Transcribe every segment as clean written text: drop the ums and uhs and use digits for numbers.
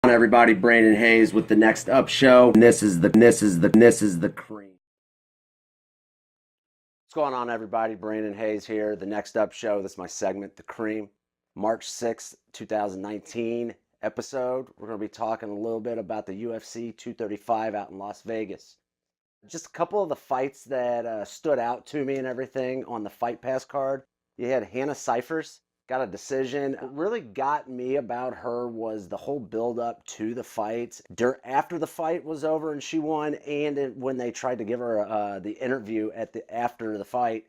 Everybody, Brandon Hayez with the Next Up Show. And this is the cream. What's going on, everybody? Brandon Hayez here, the Next Up Show. This is my segment, The Cream. March 6th, 2019 episode. We're going to be talking a little bit about the UFC 235 out in Las Vegas. Just a couple of the fights that stood out to me and everything on the Fight Pass card. You had Hannah Cifers. Got a decision. What really got me about her was the whole build up to the fight. After the fight was over and she won, and when they tried to give her the interview after the fight,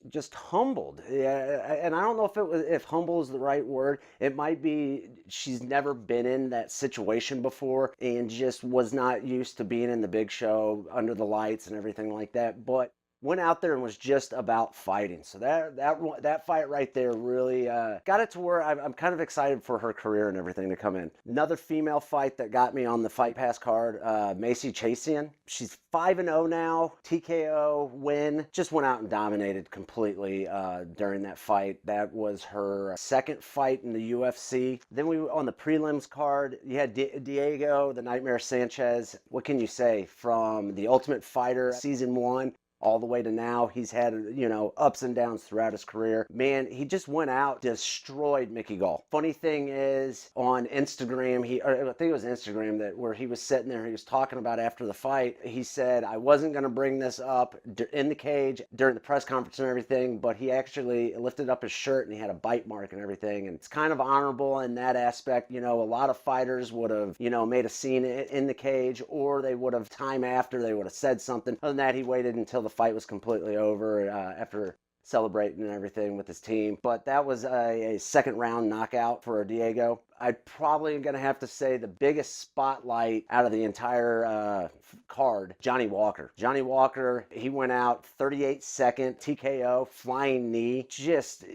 just humbled. Yeah, and I don't know if humble is the right word. It might be she's never been in that situation before and just was not used to being in the big show under the lights and everything like that. But went out there and was just about fighting. So that fight right there really got it to where I'm kind of excited for her career and everything to come in. Another female fight that got me on the Fight Pass card, Macy Chasian. She's 5-0 now, TKO win. Just went out and dominated completely during that fight. That was her second fight in the UFC. Then on the prelims card, you had Diego, the Nightmare Sanchez. What can you say? From The Ultimate Fighter Season 1 all the way to now, he's had, ups and downs throughout his career. Man, he just went out, destroyed Mickey Gall. Funny thing is, on Instagram, I think it was Instagram, where he was sitting there, he was talking about after the fight, he said, I wasn't going to bring this up in the cage during the press conference and everything, but he actually lifted up his shirt and he had a bite mark and everything, and it's kind of honorable in that aspect. A lot of fighters would have, made a scene in the cage, or they would have, time after, they would have said something. Other than that, he waited until the fight was completely over after celebrating and everything with his team. But that was a second round knockout for Diego. I'm probably going to have to say the biggest spotlight out of the entire card, Johnny Walker. Johnny Walker, he went out 38-second TKO, flying knee, just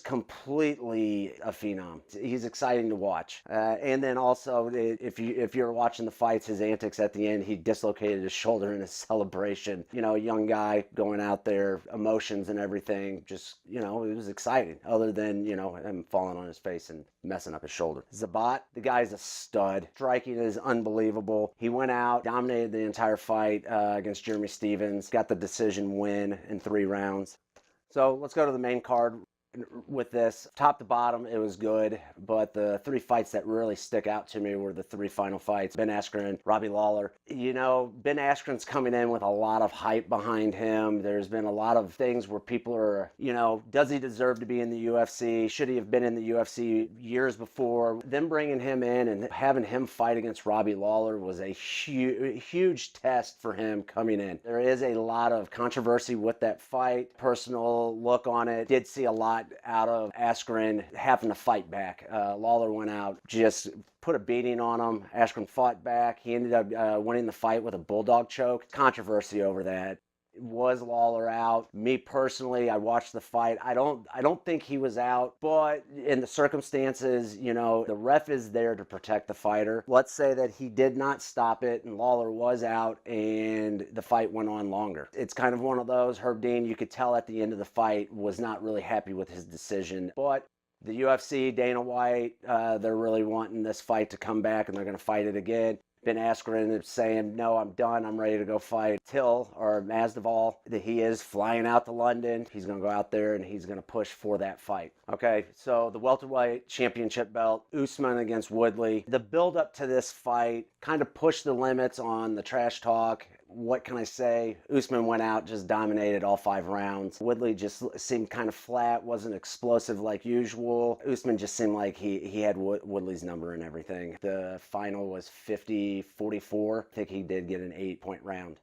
completely a phenom. He's exciting to watch. And then also, if you're watching the fights, his antics at the end, he dislocated his shoulder in his celebration. A young guy going out there, emotions and everything, just, it was exciting, other than, him falling on his face and messing up his shoulder. Zabat, the guy's a stud. Striking is unbelievable. He went out, dominated the entire fight against Jeremy Stevens, got the decision win in 3 rounds. So let's go to the main card. With this, top to bottom, it was good, but the 3 fights that really stick out to me were the 3 final fights. Ben Askren, Robbie Lawler. Ben Askren's coming in with a lot of hype behind him. There's been a lot of things where people are, does he deserve to be in the UFC? Should he have been in the UFC years before? Them bringing him in and having him fight against Robbie Lawler was a huge test for him coming in. There is a lot of controversy with that fight. Personal look on it. Did see a lot out of Askren having to fight back. Lawler went out, just put a beating on him. Askren fought back. He ended up winning the fight with a bulldog choke. Controversy over that. Was Lawler out? Me personally, I watched the fight. I don't think he was out, but in the circumstances, the ref is there to protect the fighter. Let's say that he did not stop it and Lawler was out and the fight went on longer. It's kind of one of those. Herb Dean, you could tell at the end of the fight, was not really happy with his decision. But the UFC, Dana White, they're really wanting this fight to come back and they're going to fight it again. Ben Askren is saying, no, I'm done. I'm ready to go fight Masvidal. That he is flying out to London. He's going to go out there and he's going to push for that fight. Okay, so the welterweight championship belt, Usman against Woodley. The build up to this fight kind of pushed the limits on the trash talk. What can I say? Usman went out, just dominated all 5 rounds. Woodley just seemed kind of flat, wasn't explosive like usual. Usman just seemed like he had Woodley's number and everything. The final was 50-44. I think he did get an 8-point round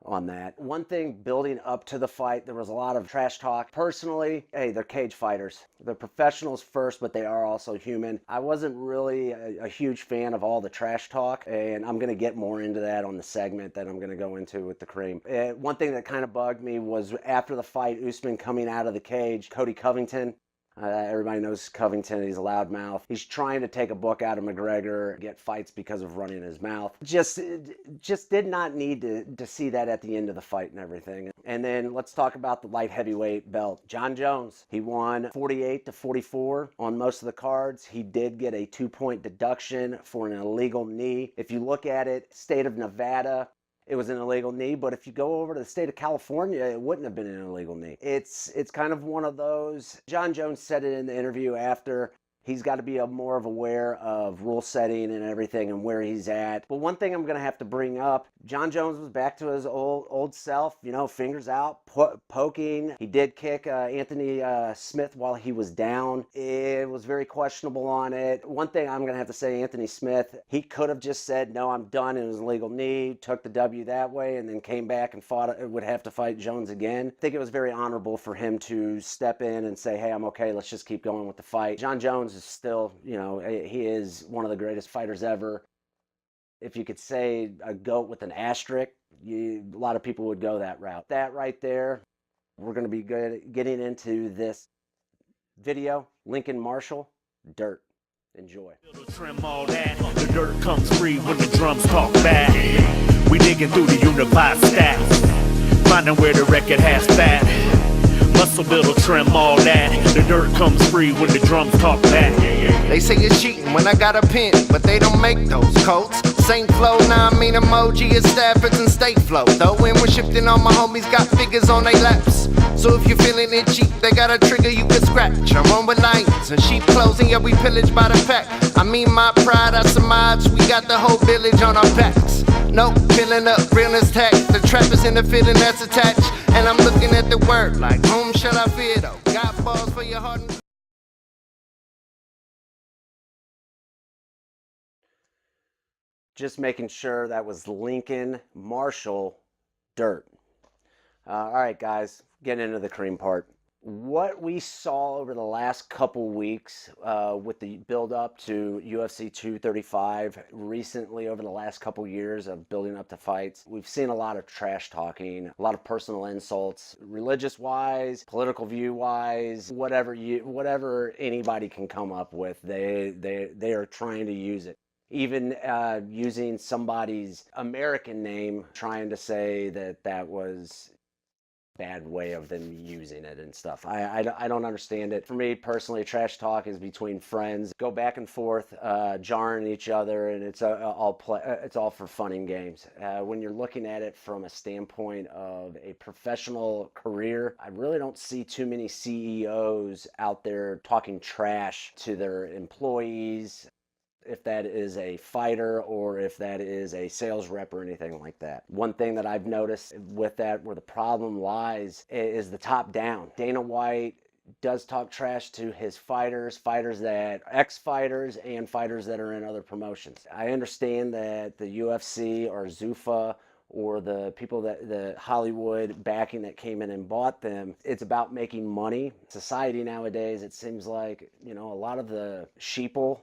on that. One thing building up to the fight, there was a lot of trash talk. Personally, hey, they're cage fighters. They're professionals first, but they are also human. I wasn't really a huge fan of all the trash talk, and I'm going to get more into that on the segment that I'm going to go into with the cream. One thing that kind of bugged me was after the fight, Usman coming out of the cage, Cody Covington, Everybody knows Covington. He's a loudmouth. He's trying to take a book out of McGregor, get fights because of running his mouth. Just did not need to see that at the end of the fight and everything. And then let's talk about the light heavyweight belt. John Jones, he won 48-44 on most of the cards. He did get a 2-point deduction for an illegal knee. If you look at it, state of Nevada, it was an illegal knee, but if you go over to the state of California, it wouldn't have been an illegal knee. It's kind of one of those. John Jones said it in the interview after. He's got to be more of aware of rule setting and everything and where he's at. But one thing I'm going to have to bring up, John Jones was back to his old self, you know, fingers out, poking. He did kick Anthony Smith while he was down. It was very questionable on it. One thing I'm going to have to say, Anthony Smith, he could have just said, no, I'm done. It was a legal knee, took the W that way, and then came back and would have to fight Jones again. I think it was very honorable for him to step in and say, hey, I'm okay, let's just keep going with the fight. John Jones is still, you know, he is one of the greatest fighters ever. If you could say a GOAT with an asterisk, a lot of people would go that route. That right there, we're going to be getting into this video. Lincoln Marshall, Dirt. Enjoy. Trim all that. The dirt comes free when the drums talk back. We digging through the unified stats, finding where the record has fat. Muscle builder, trim all that. The dirt comes free when the drums talk back. They say it's cheating when I got a pen, but they don't make those coats. Same flow, now I mean emoji, it's Staffords and State Flow. Though when we're shifting, all my homies got figures on their laps. So if you're feeling it cheap, they got a trigger you can scratch. I'm on with lions and sheep closing, yeah, we pillaged by the pack. I mean my pride, I surmise, we got the whole village on our backs. No, filling up, realness tax. The trap is in the feeling that's attached. And I'm looking at the word like, whom shall I fear though? Got balls for your heart and... Just making sure that was Lincoln Marshall, Dirt. All right, guys, getting into the cream part. What we saw over the last couple weeks with the build up to UFC 235, recently over the last couple years of building up to fights, we've seen a lot of trash talking, a lot of personal insults, religious wise, political view wise, whatever anybody can come up with, they are trying to use it. Even using somebody's American name, trying to say that was bad way of them using it and stuff. I don't understand it. For me personally, trash talk is between friends, go back and forth, jarring each other, and it's all for fun and games. When you're looking at it from a standpoint of a professional career, I really don't see too many CEOs out there talking trash to their employees, if that is a fighter or if that is a sales rep or anything like that. One thing that I've noticed with that, where the problem lies, is the top down. Dana White does talk trash to his fighters that ex-fighters and fighters that are in other promotions. I understand that the UFC or Zuffa or the people that the Hollywood backing that came in and bought them, it's about making money. Society nowadays, it seems like, you know, a lot of the sheeple,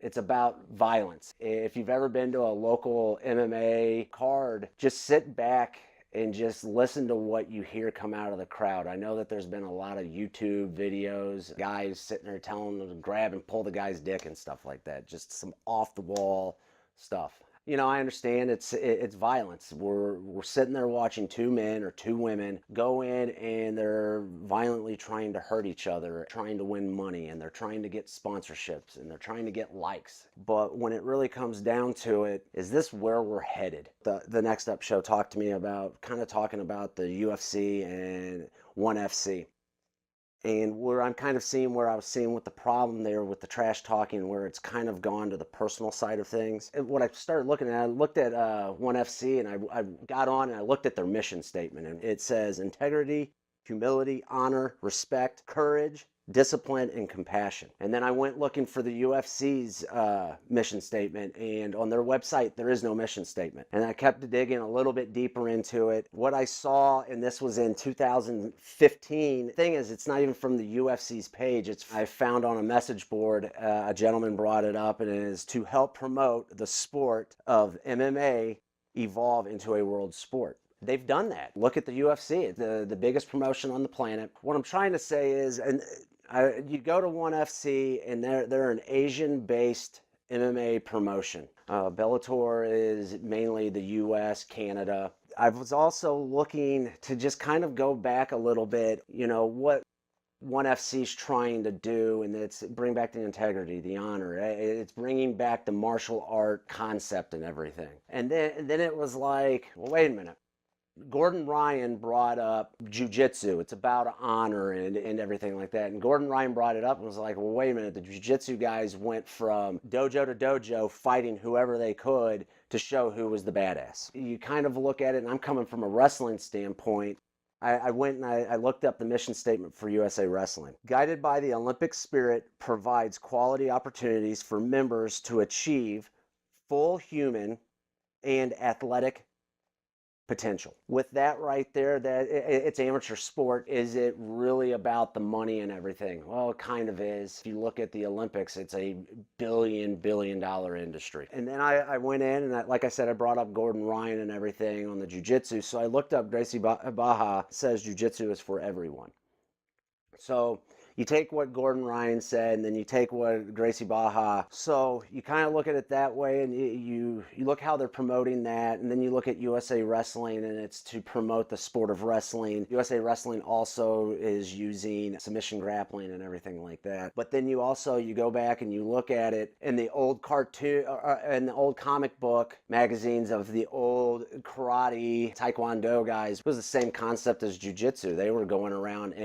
it's about violence. If you've ever been to a local MMA card, just sit back and just listen to what you hear come out of the crowd. I know that there's been a lot of YouTube videos, guys sitting there telling them to grab and pull the guy's dick and stuff like that. Just some off the wall stuff. You know, I understand it's violence. We're sitting there watching two men or two women go in and they're violently trying to hurt each other, trying to win money, and they're trying to get sponsorships, and they're trying to get likes. But when it really comes down to it, is this where we're headed? The Next Up show talked to me about, kind of talking about the UFC and ONE FC. And where I'm kind of seeing where I was seeing with the problem there with the trash talking, where it's kind of gone to the personal side of things. And what I started looking at, I looked at ONE FC, and I got on and I looked at their mission statement. And it says integrity, humility, honor, respect, courage, discipline, and compassion. And then I went looking for the UFC's mission statement, and on their website there is no mission statement. And I kept digging a little bit deeper into it. What I saw, and this was in 2015, the thing is, it's not even from the UFC's page. I found on a message board, a gentleman brought it up, and it is to help promote the sport of MMA evolve into a world sport. They've done that. Look at the UFC, the biggest promotion on the planet. What I'm trying to say is, and You go to ONE FC, and they're an Asian-based MMA promotion. Bellator is mainly the U.S., Canada. I was also looking to just kind of go back a little bit, what ONE FC's trying to do, and it's bring back the integrity, the honor. It's bringing back the martial art concept and everything. And then it was like, well, wait a minute. Gordon Ryan brought up jiu-jitsu. It's about honor and everything like that. And Gordon Ryan brought it up and was like, well, wait a minute. The jiu-jitsu guys went from dojo to dojo fighting whoever they could to show who was the badass. You kind of look at it, and I'm coming from a wrestling standpoint. I went and I looked up the mission statement for USA Wrestling. Guided by the Olympic spirit, provides quality opportunities for members to achieve full human and athletic potential. With that right there, that it's amateur sport. Is it really about the money and everything? Well, it kind of is. If you look at the Olympics, it's a billion dollar industry. And then I went in, and like I said, I brought up Gordon Ryan and everything on the jiu-jitsu. So I looked up Gracie Barra, says jiu-jitsu is for everyone. So you take what Gordon Ryan said, and then you take what Gracie Barra. So you kind of look at it that way, and you look how they're promoting that, and then you look at USA Wrestling, and it's to promote the sport of wrestling. USA Wrestling also is using submission grappling and everything like that. But then you go back and you look at it in the old cartoon, in the old comic book magazines of the old karate, taekwondo guys. It was the same concept as jiu-jitsu. They were going around,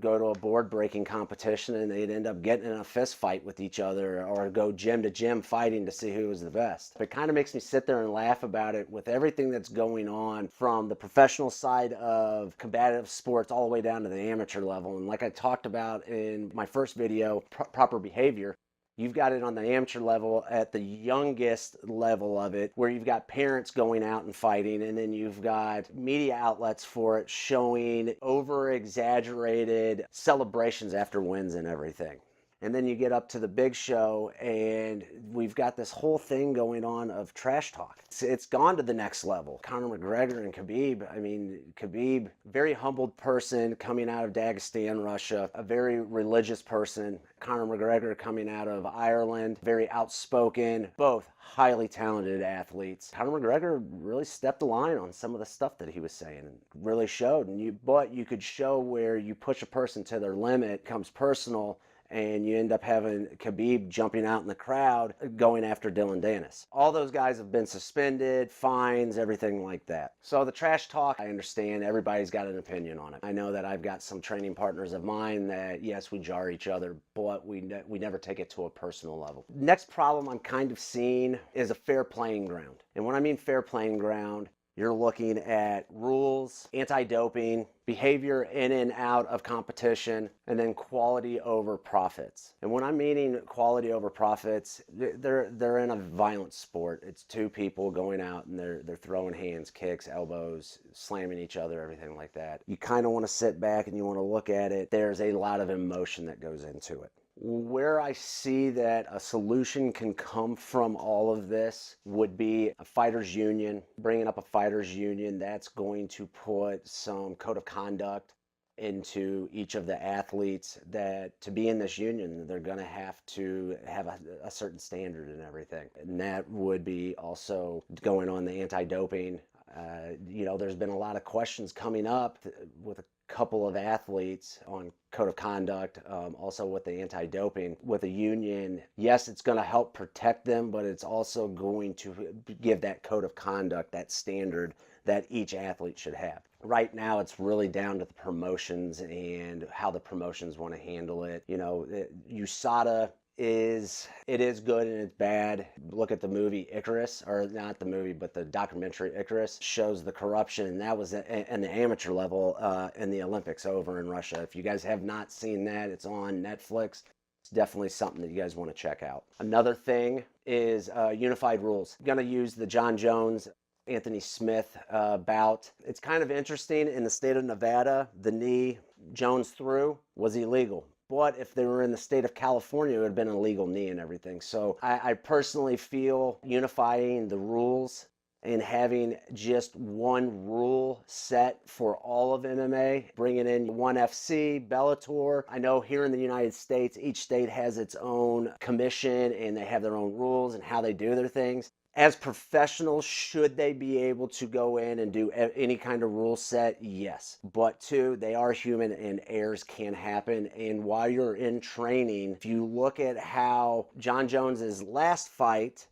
go to a board breaking competition, and they'd end up getting in a fist fight with each other, or go gym to gym fighting to see who was the best. It kind of makes me sit there and laugh about it with everything that's going on from the professional side of combative sports all the way down to the amateur level. And like I talked about in my first video, proper behavior, you've got it on the amateur level at the youngest level of it, where you've got parents going out and fighting, and then you've got media outlets for it showing over-exaggerated celebrations after wins and everything. And then you get up to the big show, and we've got this whole thing going on of trash talk. It's gone to the next level. Conor McGregor and Khabib, Khabib, very humbled person coming out of Dagestan, Russia, a very religious person. Conor McGregor coming out of Ireland, very outspoken, both highly talented athletes. Conor McGregor really stepped the line on some of the stuff that he was saying, and really showed. But you could show where you push a person to their limit, becomes personal, and you end up having Khabib jumping out in the crowd going after Dylan Dennis. All those guys have been suspended, fines, everything like that. So the trash talk, I understand. Everybody's got an opinion on it. I know that I've got some training partners of mine that, yes, we jar each other, but we never take it to a personal level. Next problem I'm kind of seeing is a fair playing ground. And when I mean fair playing ground, you're looking at rules, anti-doping, behavior in and out of competition, and then quality over profits. And when I'm meaning quality over profits, they're in a violent sport. It's two people going out and they're throwing hands, kicks, elbows, slamming each other, everything like that. You kind of want to sit back and you want to look at it. There's a lot of emotion that goes into it. Where I see that a solution can come from all of this would be a fighters union, bringing up a fighters union that's going to put some code of conduct into each of the athletes, that to be in this union, they're going to have a certain standard and everything. And that would be also going on the anti-doping. There's been a lot of questions coming up with a couple of athletes on code of conduct, also with the anti-doping. With a union, yes, it's going to help protect them, but it's also going to give that code of conduct, that standard that each athlete should have. Right now, it's really down to the promotions and how the promotions want to handle it. USADA is good and it's bad. Look at the movie Icarus, or not the movie, but the documentary Icarus shows the corruption, and that was in the amateur level in the Olympics over in Russia. If you guys have not seen that, it's on Netflix. It's definitely something that you guys want to check out. Another thing is unified rules. I'm going to use the John Jones Anthony Smith bout. It's kind of interesting. In the state of Nevada, the knee Jones threw was illegal. But if they were in the state of California, it would have been an illegal knee and everything. So I personally feel unifying the rules and having just one rule set for all of MMA, bringing in ONE FC, Bellator. I know here in the United States, each state has its own commission and they have their own rules and how they do their things. As professionals, should they be able to go in and do any kind of rule set? Yes. But two, they are human and errors can happen. And while you're in training, if you look at how Jon Jones's last fight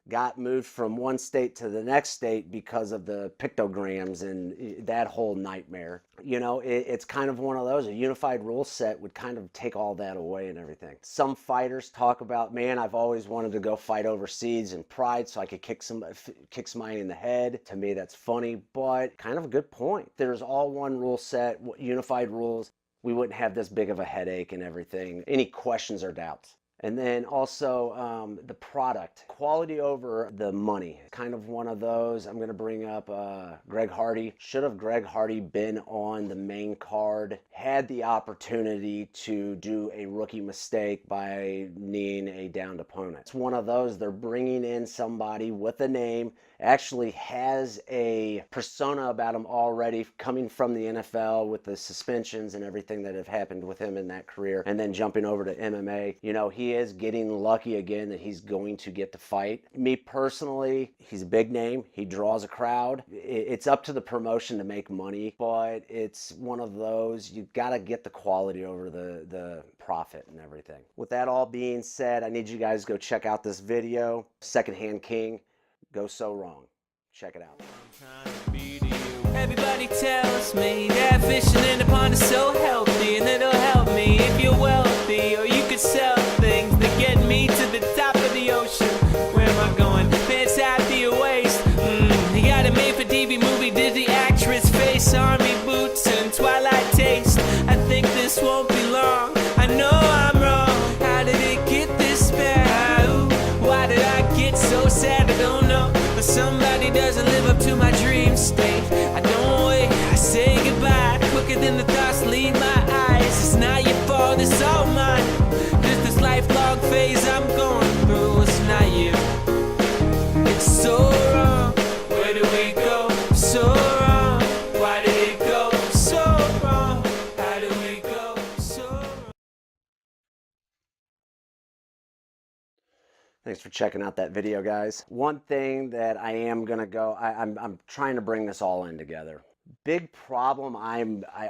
got moved from one state to the next state because of the pictograms and that whole nightmare. You know, it's kind of one of those, a unified rule set would kind of take all that away and everything. Some fighters talk about, man, I've always wanted to go fight overseas and pride so I could kick somebody in the head. To me, that's funny, but kind of a good point. There's all one rule set, unified rules. We wouldn't have this big of a headache and everything. Any questions or doubts? And then also the product, quality over the money, kind of one of those. I'm going to bring up Greg Hardy. Should have Greg Hardy been on the main card, had the opportunity to do a rookie mistake by kneeing a downed opponent. It's one of those, they're bringing in somebody with a name, actually has a persona about him already coming from the NFL with the suspensions and everything that have happened with him in that career, and then jumping over to MMA. You know, he is getting lucky again that he's going to get to fight. Me personally, he's a big name. He draws a crowd. It's up to the promotion to make money, but it's one of those, you've got to get the quality over the profit and everything. With that all being said, I need you guys to go check out this video, Secondhand King. Go So Wrong. Check it out. Everybody tells me that fishing in the pond is so healthy, and it'll help me if you're wealthy, or you could sell things that get me to the top of the ocean. Where am I going? Pants after your waist. You got it made for TV movie, Disney actress, face, army boots, and Twilight taste. I think this won't be long. I know I'm wrong. How did it get this bad? Why did I get so sad? I don't know. But somebody doesn't live up to my dream state. I don't wait, I say goodbye. Quicker than the thoughts leave my eyes. It's not your fault, it's all mine. Just this lifelong phase I'm going through. It's not you. It's so wrong. Where do we go? So wrong. Why did it go so wrong? How do we go so wrong? Thanks for checking out that video, guys. One thing that I am gonna go, I'm trying to bring this all in together. Big problem.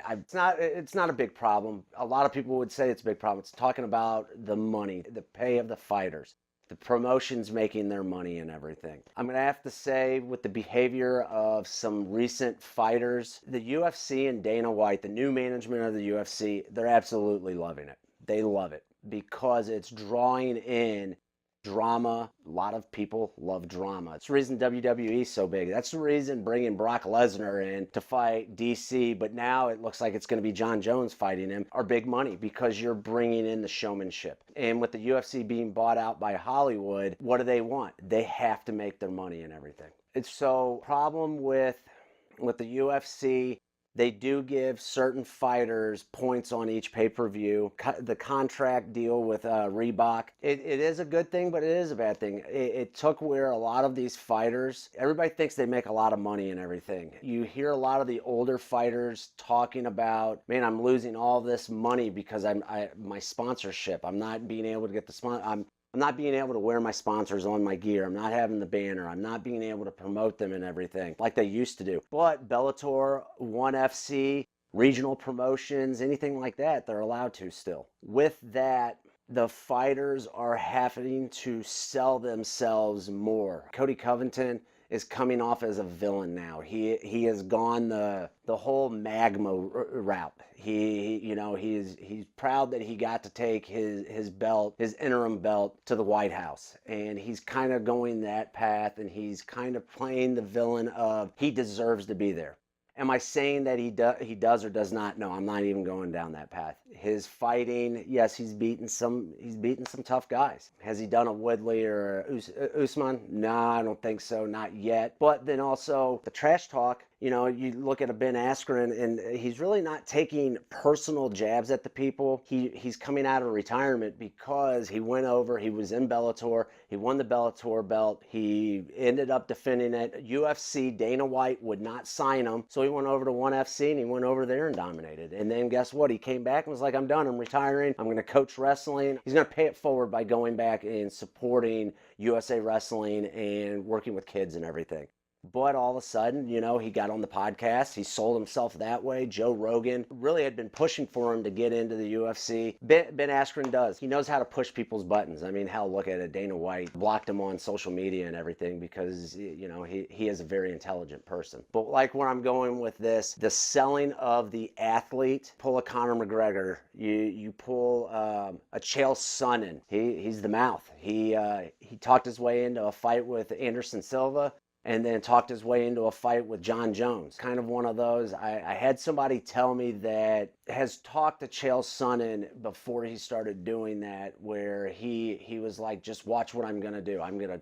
It's not a big problem. A lot of people would say it's a big problem. It's talking about the money, the pay of the fighters, the promotions making their money and everything. I'm gonna have to say, with the behavior of some recent fighters, the UFC and Dana White, the new management of the UFC, they're absolutely loving it. They love it because it's drawing in drama. A lot of people love drama. It's the reason WWE is so big. That's the reason bringing Brock Lesnar in to fight DC, but now it looks like it's going to be Jon Jones fighting him, are big money because you're bringing in the showmanship. And with the UFC being bought out by Hollywood, what do they want? They have to make their money and everything. It's so problem with the UFC. They do give certain fighters points on each pay-per-view. The contract deal with Reebok, it is a good thing, but it is a bad thing. It took where a lot of these fighters, everybody thinks they make a lot of money and everything. You hear a lot of the older fighters talking about, man, I'm losing all this money because my sponsorship. I'm not being able to get the sponsor. I'm not being able to wear my sponsors on my gear. I'm not having the banner. I'm not being able to promote them and everything like they used to do. But Bellator, ONE FC, regional promotions, anything like that, they're allowed to still. With that, the fighters are having to sell themselves more. Cody Covington is coming off as a villain now. He has gone the whole magma route. He's proud that he got to take his belt, his interim belt, to the White House, and he's kind of going that path, and he's kind of playing the villain of he deserves to be there. Am I saying that he does or does not? No, I'm not even going down that path. His fighting, yes, he's beaten some tough guys. Has he done a Woodley or Usman? No, I don't think so, not yet. But then also the trash talk, You know, you look at a Ben Askren, and he's really not taking personal jabs at the people. He's coming out of retirement because he went over, he was in Bellator, he won the Bellator belt, he ended up defending it. UFC, Dana White would not sign him, so he went over to ONE FC, and he went over there and dominated. And then guess what? He came back and was like, I'm done, I'm retiring, I'm going to coach wrestling. He's going to pay it forward by going back and supporting USA Wrestling and working with kids and everything. But all of a sudden, you know, he got on the podcast. He sold himself that way. Joe Rogan really had been pushing for him to get into the UFC. Ben Askren does. He knows how to push people's buttons. I mean, hell, look at it. Dana White blocked him on social media and everything because, you know, he is a very intelligent person. But like where I'm going with this, the selling of the athlete, pull a Conor McGregor, you pull a Chael Sonnen. He's the mouth. He talked his way into a fight with Anderson Silva, and then talked his way into a fight with John Jones. Kind of one of those. I had somebody tell me that has talked to Chael Sonnen before he started doing that, where he was like, just watch what I'm gonna do. I'm gonna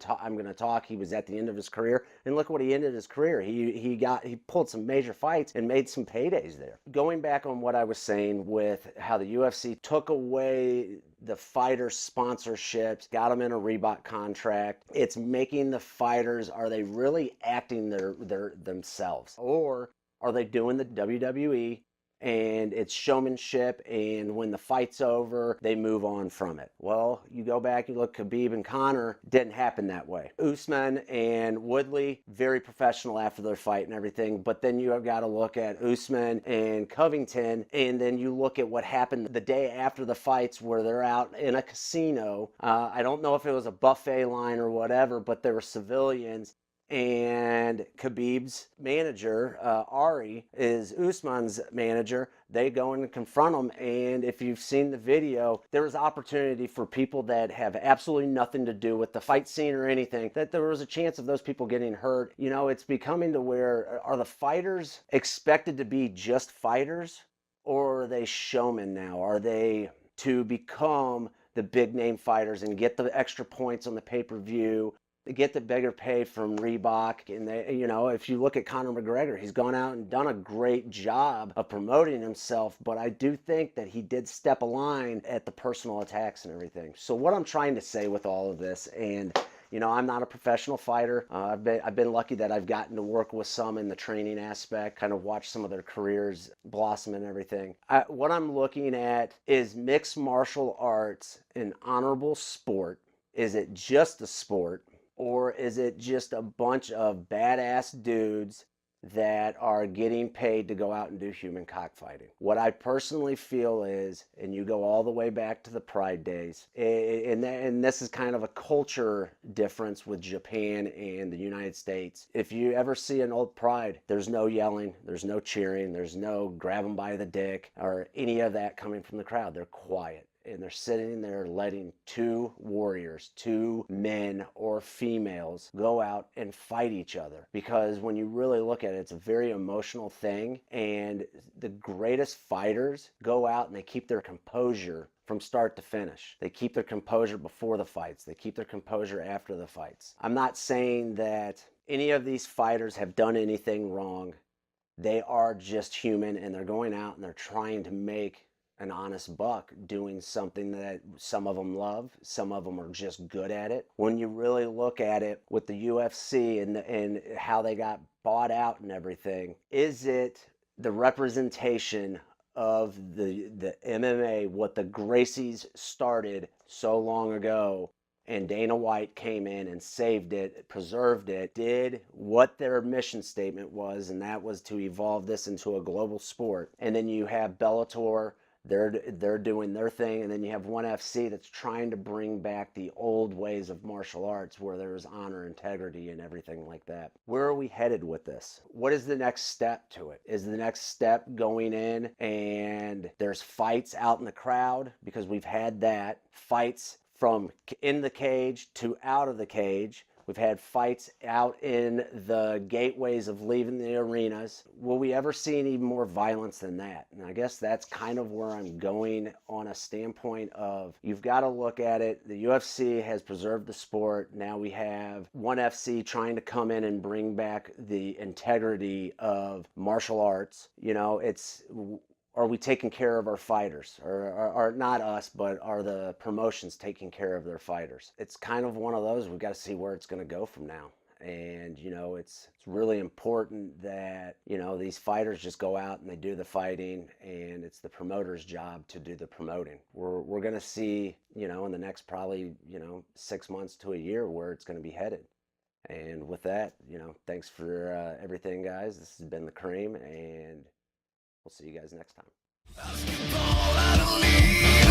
talk. He was at the end of his career, and look what he ended his career. He pulled some major fights and made some paydays there. Going back on what I was saying with how the UFC took away the fighter sponsorships, got them in a Reebok contract. It's making the fighters, are they really acting their themselves? Or are they doing the WWE and it's showmanship, and when the fight's over, they move on from it? Well, you go back, you look, Khabib and Conor, didn't happen that way. Usman and Woodley, very professional after their fight and everything, but then you have got to look at Usman and Covington, and then you look at what happened the day after the fights where they're out in a casino. I don't know if it was a buffet line or whatever, but there were civilians. And Khabib's manager, Ari, is Usman's manager. They go in and confront him, and if you've seen the video, there is opportunity for people that have absolutely nothing to do with the fight scene or anything, that there was a chance of those people getting hurt. You know, it's becoming to where, are the fighters expected to be just fighters, or are they showmen now? Are they to become the big name fighters and get the extra points on the pay-per-view, get the bigger pay from Reebok? And they, you know, if you look at Conor McGregor, he's gone out and done a great job of promoting himself, but I do think that he did step a line at the personal attacks and everything. So what I'm trying to say with all of this, and you know, I'm not a professional fighter. I've been lucky that I've gotten to work with some in the training aspect, kind of watch some of their careers blossom and everything. What I'm looking at is mixed martial arts an honorable sport. Is it just a sport? Or is it just a bunch of badass dudes that are getting paid to go out and do human cockfighting? What I personally feel is, and you go all the way back to the Pride days, and this is kind of a culture difference with Japan and the United States. If you ever see an old Pride, there's no yelling, there's no cheering, there's no grab them by the dick or any of that coming from the crowd. They're quiet. And they're sitting there letting two warriors, two men or females, go out and fight each other. Because when you really look at it, it's a very emotional thing. And the greatest fighters go out and they keep their composure from start to finish. They keep their composure before the fights. They keep their composure after the fights. I'm not saying that any of these fighters have done anything wrong. They are just human, and they're going out and they're trying to make an honest buck doing something that some of them love, some of them are just good at it. When you really look at it with the UFC and how they got bought out and everything, is it the representation of the MMA, what the Gracies started so long ago, and Dana White came in and saved it, preserved it, did what their mission statement was, and that was to evolve this into a global sport. And then you have Bellator, they're doing their thing, and then you have ONE FC that's trying to bring back the old ways of martial arts where there's honor, integrity, and everything like that. Where are we headed with this? What is the next step to it? Is the next step going in and there's fights out in the crowd? Because we've had that. Fights from in the cage to out of the cage. We've had fights out in the gateways of leaving the arenas. Will we ever see any more violence than that? And I guess that's kind of where I'm going on a standpoint of, you've got to look at it. The UFC has preserved the sport. Now we have ONE FC trying to come in and bring back the integrity of martial arts. You know, are we taking care of our fighters? Or not us, but are the promotions taking care of their fighters? It's kind of one of those, we've got to see where it's going to go from now. And, you know, it's really important that, you know, these fighters just go out and they do the fighting, and it's the promoter's job to do the promoting. We're going to see, you know, in the next probably, you know, 6 months to a year where it's going to be headed. And with that, you know, thanks for everything, guys. This has been The Cream, and we'll see you guys next time. Basketball, I don't need